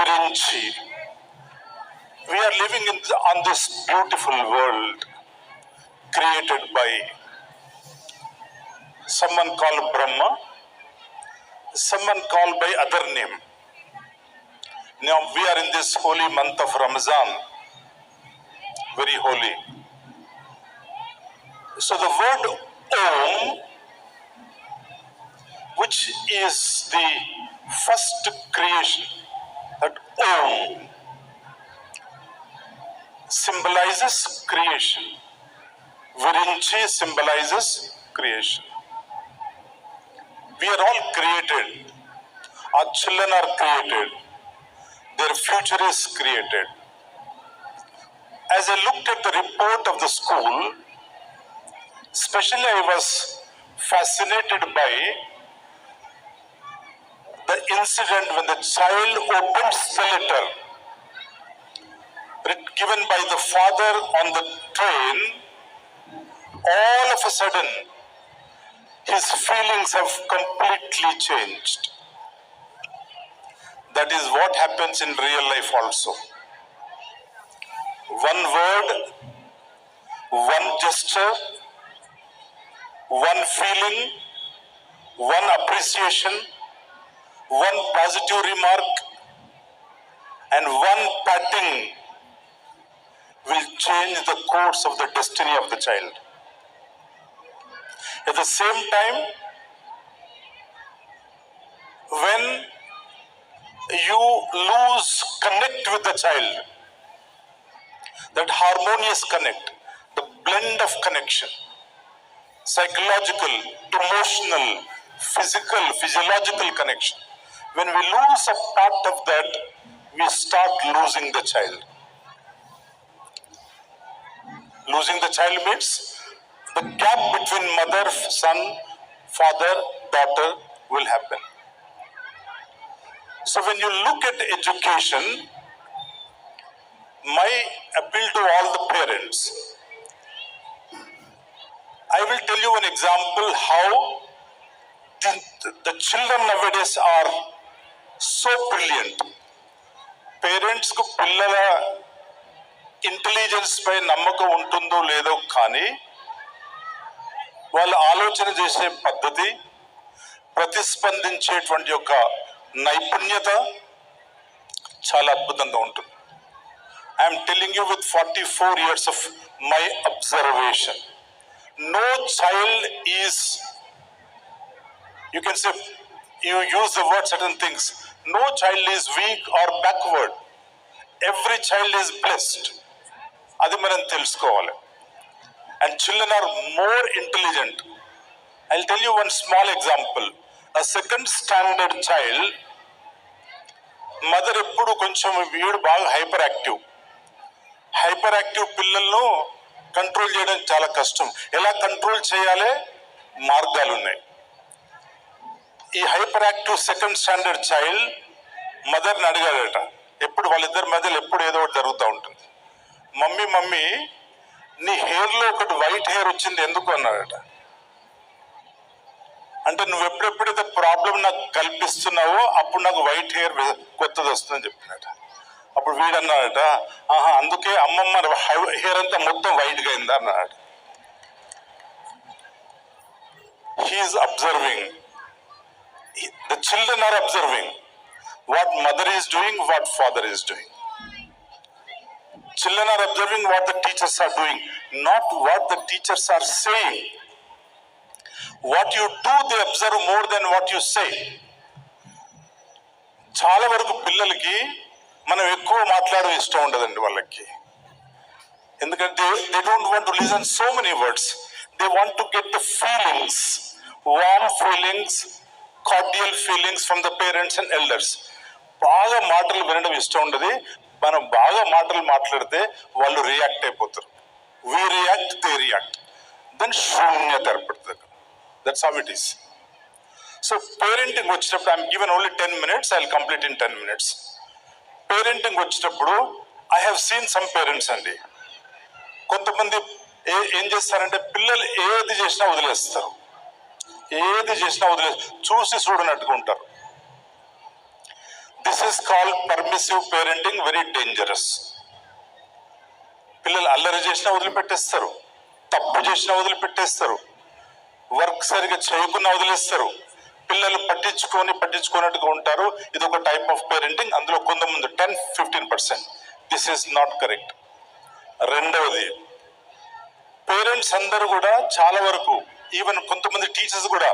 Virinchi. We are living on this beautiful world created by someone called Brahma, someone called by other name. Now we are in this holy month of Ramadan, very holy. So the word Om, which is the first creation, that Om symbolizes creation. Virinchi symbolizes creation. We are all created. Our children are created. Their future is created. As I looked at the report of the school, especially I was fascinated by the incident when the child opens the letter given by the father on the train. All of a sudden, his feelings have completely changed. That is what happens in real life also. One word, one gesture, one feeling, one appreciation, one positive remark, and one patting will change the course of the destiny of the child. At the same time, when you lose connect with the child, that harmonious connect, the blend of connection, psychological, emotional, physical, physiological connection, when we lose a part of that, we start losing the child. Losing the child means the gap between mother, son, father, daughter will happen. So when you look at education, my appeal to all the parents, I will tell you an example how the children nowadays are so brilliant. Parents ku pillala intelligence పై నమ్మకం ఉంటుందో లేదో కానీ వాళ్ళు ఆలోచన చేసే పద్ధతి, ప్రతిస్పందించేటువంటి యొక్క నైపుణ్యత చాలా అద్భుతంగా ఉంటుంది. I'm telling you with 44 years of my observation. No child is, you can say, you use the word certain things, no child is weak or backward. Every child is blessed. అది మనం తెలుసుకోవాలి. And children are more intelligent. I'll tell you one small example. A second standard child, mother ఎప్పుడు కొంచెం వీడు బాగా hyper active పిల్లలను control చేయడం చాలా కష్టం. ఎలా కంట్రోల్ చేయాలి మార్గాలు ఉన్నాయి. ఈ hyper active second standard child మదర్ని అడిగాడట, ఎప్పుడు వాళ్ళిద్దరి మధ్యలో ఎప్పుడు ఏదో ఒకటి జరుగుతూ ఉంటుంది. మమ్మీ నీ హెయిర్లో ఒకటి వైట్ హెయిర్ వచ్చింది ఎందుకు అన్నాడట. అంటే నువ్వు ఎప్పుడెప్పుడైతే ప్రాబ్లం నాకు కల్పిస్తున్నావో అప్పుడు నాకు వైట్ హెయిర్ కొత్తది వస్తుందని చెప్పినట. అప్పుడు వీడన్నాడట, అందుకే అమ్మమ్మ హెయిర్ అంతా మొత్తం వైట్గా అయిందా అన్నాడు. He is observing, the children are observing what mother is doing, what father is doing. Children are observing what the teachers are doing, not what the teachers are saying. What you do, they observe more than what you say. చాలా వరకు పిల్లలకి మనం ఎక్కువ మాట్లాడడం ఇష్టం ఉండదండి వాళ్ళకి. ఎందుకంటే they don't want to listen so many words. They want to get the feelings, warm feelings, cordial feelings from the parents and elders. బాగా మాటలు వినడం ఇష్టం ఉండదు. మనం బాగా మాటలు మాట్లాడితే వాళ్ళు రియాక్ట్ అయిపోతారు. we react, they react, then శూన్యత ఏర్పడుతుంది. That's how it is. So parenting వచ్చేటప్పుడు I'm given only 10 minutes, I'll complete in 10 minutes. Parenting వచ్చేటప్పుడు I have seen some parents అండి, కొంతమంది ఏం చేస్తారంటే పిల్లలు ఏది చేసినా వదిలేస్తారు, చూసి చూడనట్టుగా ఉంటారు. This this is called permissive parenting, very dangerous. పిల్లలు అల్లరి చేసినా వదిలిపెట్టేస్తారు, తప్పు చేసినా వదిలిపెట్టేస్తారు, వర్క్ సరిగా చేయకుండా వదిలేస్తారు, పిల్లలు పట్టించుకోనట్టుగా ఉంటారు. ఇది ఒక టైప్ ఆఫ్ పేరెంటింగ్. అందులో కొంతమంది 10-15%. This is not correct. రెండవది, పేరెంట్స్ అందరూ కూడా చాలా వరకు, ఈవెన్ కొంతమంది టీచర్స్ కూడా,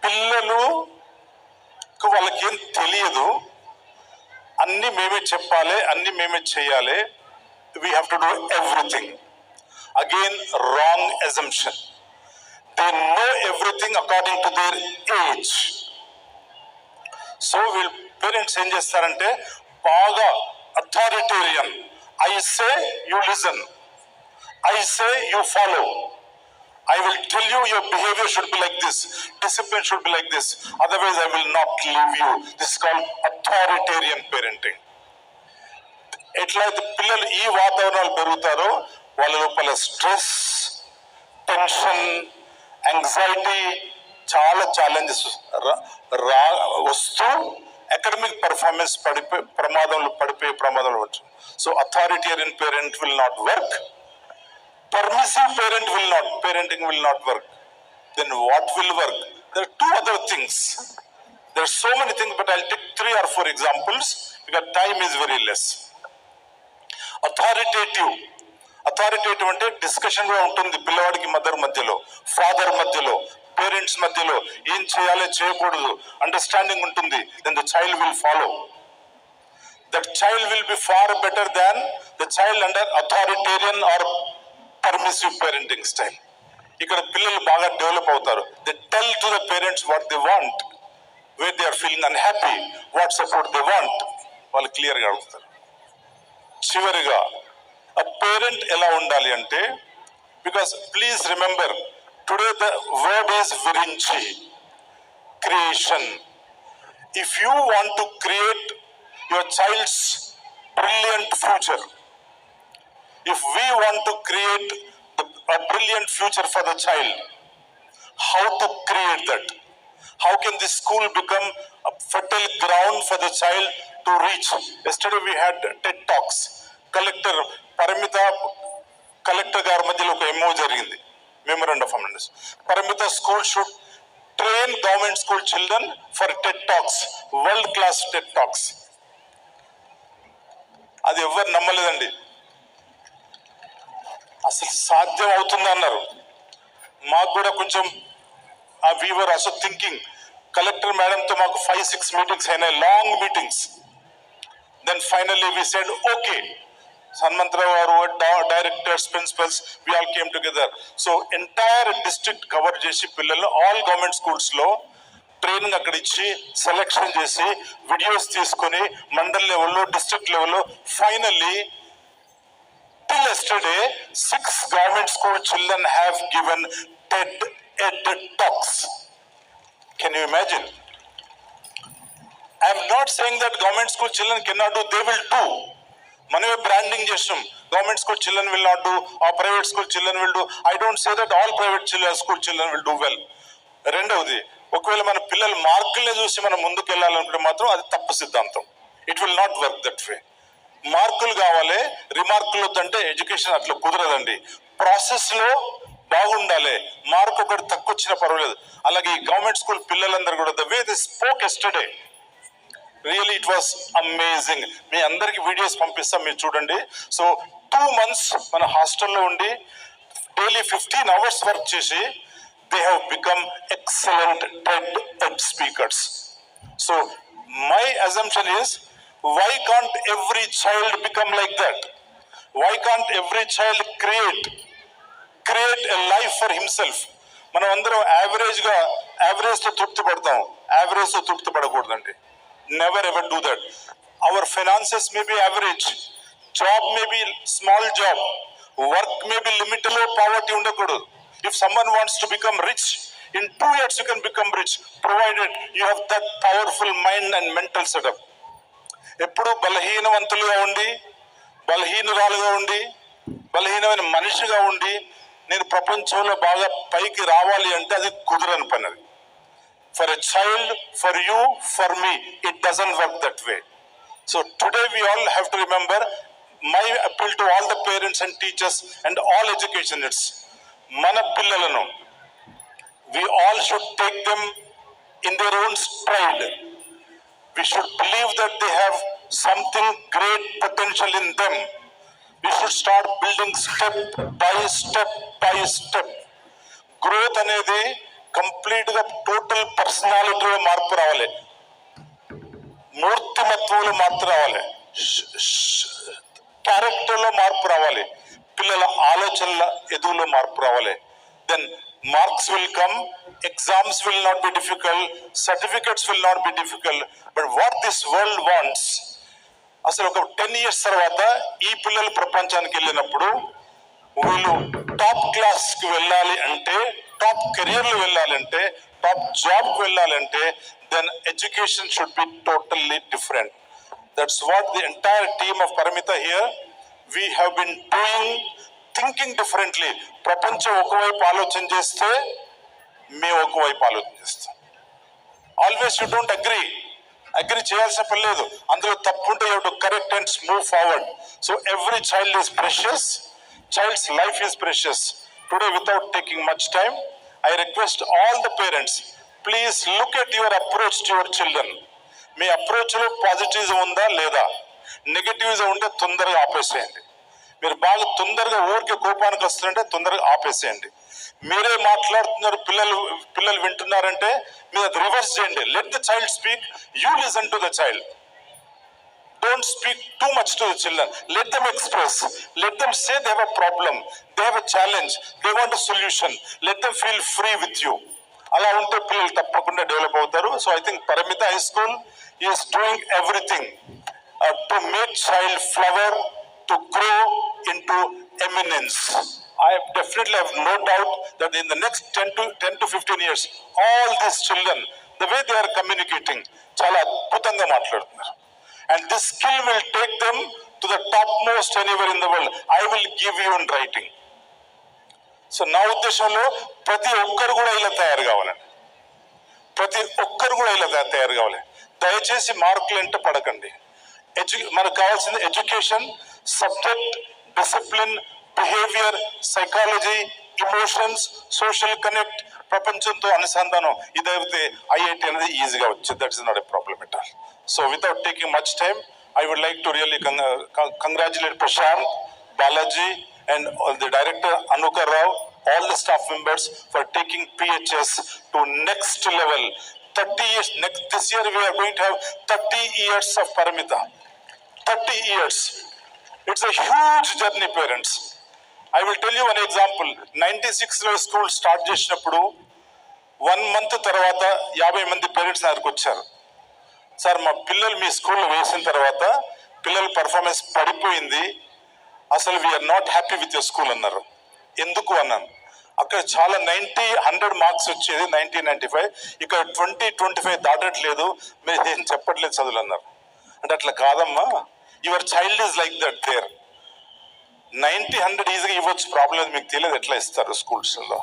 పిల్లలు వాళ్ళకి ఏం తెలియదు, అన్ని మేమే చెప్పాలి, అన్ని మేమే చేయాలి, we have to do everything. Again, wrong assumption. They know everything according to their age. So parents ఏం చేస్తారంటే బాగా authoritarian, I say you listen, I say you follow, I will tell you your behavior should be like this, discipline should be like this, otherwise I will not leave you. This is called authoritarian parenting. ఎట్లయితే పిల్లలు ఈ వాతావరణాలు పెరుగుతారో వాళ్ళ లోపల stress, tension, anxiety, చాలా challenges వస్తూ academic performance పడిపోయే ప్రమాదంలో ఉంటుంది. So authoritarian parent will not work, permissive parenting will not work. Then what will work? There are two other things. There are so many things, but I'll take 3 or 4 examples because time is very less. Authoritative అంటే discussion కూడా ఉంటుంది పిల్లవాడికి mother మధ్యలో, father మధ్యలో, parents మధ్యలో ఏం చేయాలో చేయకూడదు అండర్స్టాండింగ్ ఉంటుంది. Then the child will follow. That child will be far better than the child under authoritarian or permissive parenting style. ఇక్కడ పిల్లలు బాగా డెవలప్ అవుతారు. They tell to the parents what they want, where they are feeling unhappy, what support they want, వాళ్ళు క్లియర్గా అడుగుతారు. చివరిగా a parent ఎలా ఉండాలి అంటే, because please remember today the word is Virinchi, creation. If you want to create your child's brilliant future, if we want to create a brilliant future for the child, how to create that? How can this school become a fertile ground for the child to reach? Yesterday we had TED Talks. Collector గారి మధ్యలో ఒక MOU జరిగింది, memorandum of understanding. పరిమిత school should train government school children for TED Talks, world class TED Talks. అది ఎవరు నమ్మలేదండి. అసలు సాధ్యం అవుతుంది అన్నారు. మాకు కూడా కొంచెం వీవర్ ఆల్సో థింకింగ్. కలెక్టర్ మేడంతో మాకు 5-6 మీటింగ్స్ అయినాయి, long meetings. Then finally we said okay. Hanumantharao గారు, directors, principals, we all came together. So entire district cover చేసి పిల్లలు ఆల్ గవర్నమెంట్ స్కూల్స్ లో ట్రైనింగ్ అక్కడ ఇచ్చి సెలెక్షన్ చేసి వీడియోస్ తీసుకొని మండల్ లెవెల్లో, డిస్ట్రిక్ట్ లెవెల్లో, finally till yesterday 6 government school children have given TED Talks. Can you imagine? I am not saying that government school children cannot do, they will do. మనమే branding చేస్తాం, government school children will not do, ఆ private school children will do. I don't say that all private school children will do well. రెండవది, ఒకవేళ మన పిల్లల మార్కుల్ని చూసి మనం ముందుకు వెళ్ళాలనుకుంటే మాత్రం అది తప్పు సిద్ధాంతం. It will not work that way. మార్కులు కావాలి, రిమార్కులు వద్దంటే ఎడ్యుకేషన్ అట్లా కుదరదండి. ప్రాసెస్ లో బాగుండాలి. మార్క్ ఒకటి తక్కువ వచ్చినా పర్వాలేదు. అలాగే ఈ గవర్నమెంట్ స్కూల్ పిల్లలందరూ కూడా the way they spoke yesterday, really it was amazing. మీ అందరికి వీడియోస్ పంపిస్తాం, మీరు చూడండి. సో 2 months మన హాస్టల్లో ఉండి డైలీ 15 hours వర్క్ చేసి they have become excellent TED speakers. So my assumption is, why can't every child become like that? Why can't every child create a life for himself? మనం అందరం average తో తృప్తి పడతాం, average తో తృప్తి పడకూడదండి. Never ever do that. Our finances may be average, job may be small job, work may be limit లో poverty ఉండకూడదు. If someone wants to become rich, in 2 years you can become rich, provided you have that powerful mind and mental setup. ఎప్పుడు బలహీనవంతులుగా ఉండి, బలహీనురాలుగా ఉండి, బలహీనమైన మనిషిగా ఉండి నేను ప్రపంచంలో బాగా పైకి రావాలి అంటే అది కుదరని పని. అది For a child, for you, for me, it doesn't work that way. So today we all have to remember my appeal to all the parents and teachers and all educationists. Mana pillalanu, we all should take them in their own stride. We should believe that they have something great potential in them. We should start building step by step by step. Growth అనేది complete గా total పర్సనాలిటీలో మార్పు రావాలి, మూర్తిమత్వంలో మార్పు రావాలి, క్యారెక్టర్లో మార్పు రావాలి, పిల్లల ఆలోచనల ఎదుగులో మార్పు రావాలి. Then marks will come, exams will not be difficult, certificates will not be difficult. But what this world wants, అసలు ఒక 10 years తర్వాత ఈ పిల్లలు ప్రపంచానికి వెళ్ళినప్పుడు వీళ్ళు టాప్ క్లాస్ కి వెళ్ళాలి అంటే, టాప్ కెరియర్లు వెళ్ళాలంటే, టాప్ జాబ్ కి వెళ్ళాలంటే, then education should be totally different. That's what the entire team of Parimitha here we have been doing, thinking differently. ప్రపంచం ఒకవైపు ఆలోచన చేస్తే మేము ఒకవైపు ఆలోచన చేస్తాం. ఆల్వేస్ యూ డోంట్ అగ్రీ చేయాల్సిన పని లేదు, అందులో తప్పుంటే you have to correct and move forward. So every child is precious, child's life is precious. Today, without taking much time, I request all the parents, please look at your approach to your children. Me approach లో positivism ఉందా లేదా, negativism ఉంటే తొందరగా ఆపేసేయండి. మీరు బాగా తొందరగా ఊరికి కోపానికి వస్తుంటే తొందరగా ఆపేసేయండి. మీరే మాట్లాడుతున్నారు, పిల్లలు వింటున్నారంటే మీరు అది రివర్స్ చేయండి. Let the child speak, you listen to the child. Don't speak too much to the children. Let them express. Let them say they have a problem, they have a challenge, they want a solution. Let them feel free with you. అలా ఉంటే పిల్లలు తప్పకుండా develop అవుతారు. So I think పరిమిత high school is doing everything to make child flower, to grow into eminence. I definitely have no doubt that in the next 10 to 15 years, all these children, the way they are communicating, చాలా అద్భుతంగా మాట్లాడుతున్నారు. And this skill will take them to the topmost anywhere in the world. I will give you in writing. So నా ఉద్దేశంలో ప్రతి ఒక్కరు కూడా ఇలా తయారు కావాలండి, ప్రతి ఒక్కరు కూడా ఇలా తయారు కావాలి. దయచేసి మార్కులు అంటే పడకండి. మనకు కావాల్సింది education, subject, discipline, behaviour, psychology, emotions, social connect, ప్రపంచంతో అనుసంధానం. ఇదైతే ఐఐటి అనేది ఈజీగా వచ్చేది. That is not a problem at all. So without taking much time, I would like to really congratulate Prashant, Balaji and the director Anukar Rao, all the staff members for taking PHS to next level. 30 years, this year we are going to have 30 years of Paramita. 30 years. It's a huge journey, parents. I will tell you one example. 96లో school start చేసినప్పుడు 1 month తర్వాత 50 మంది parents దగ్గరికి వచ్చారు. Sir మా పిల్లలు మీ స్కూల్లో వేసిన తర్వాత పిల్లల పర్ఫార్మెన్స్ పడిపోయింది, అసలు we are not happy with your school అన్నారు. ఎందుకు అన్నాను. అక్కడ చాలా 90-100 మార్క్స్ వచ్చేది 90-95, ఇక్కడ 20-25 దాటట్లేదు, మీరు ఏం చెప్పట్లేదు చదువులు అన్నారు. అంటే అట్లా కాదమ్మా, your child is like that there. 90-100 ఈజీగా ఇవ్వచ్చు, ప్రాబ్లం మీకు తెలియదు ఎట్లా ఇస్తారు స్కూల్స్లో.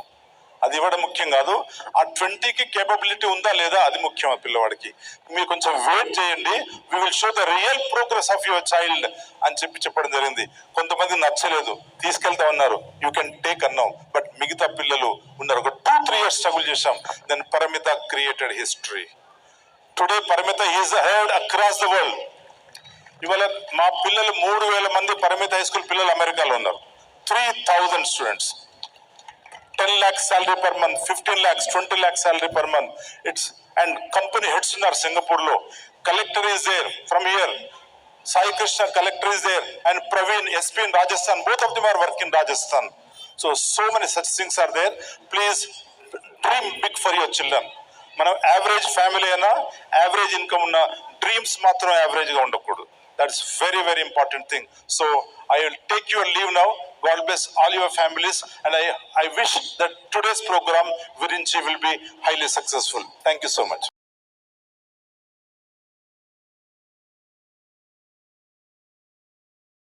అది ఇవ్వడం ముఖ్యం కాదు, ఆ 20కి కేపబిలిటీ ఉందా లేదా అది ముఖ్యం ఆ పిల్లవాడికి. మీరు కొంచెం వెయిట్ చేయండి, we will show the real progress of your child అని చెప్పడం జరిగింది. కొంతమంది నచ్చలేదు, తీసుకెళ్తా ఉన్నారు, యూ కెన్ టేక్ అన్నాం. బట్ మిగతా పిల్లలు ఉన్నారు. ఒక 2-3 years స్ట్రగుల్ చేశాం. Then Parimita created history. Today Parimita is heard across the world. ఇవాళ మా పిల్లలు 3,000 మంది పరిమిత హై స్కూల్ పిల్లలు అమెరికాలో ఉన్నారు. 3,000 students. 10 lakhs salary per month, 15 lakhs, 20 lakhs salary per month. It's and company heads in our Singapore lo. Collector is there from here. Sai Krishna collector is there, and Praveen SP in Rajasthan. Both of them are working in Rajasthan. So many such things are there. Please dream big for your children. మనం average family అయినా, average income ఉన్న, dreams మాత్రం యావరేజ్గా ఉండకూడదు. That's very, very important thing. So I will take your leave now. God bless all your families, and I wish that today's program Virinchi will be highly successful. Thank you so much.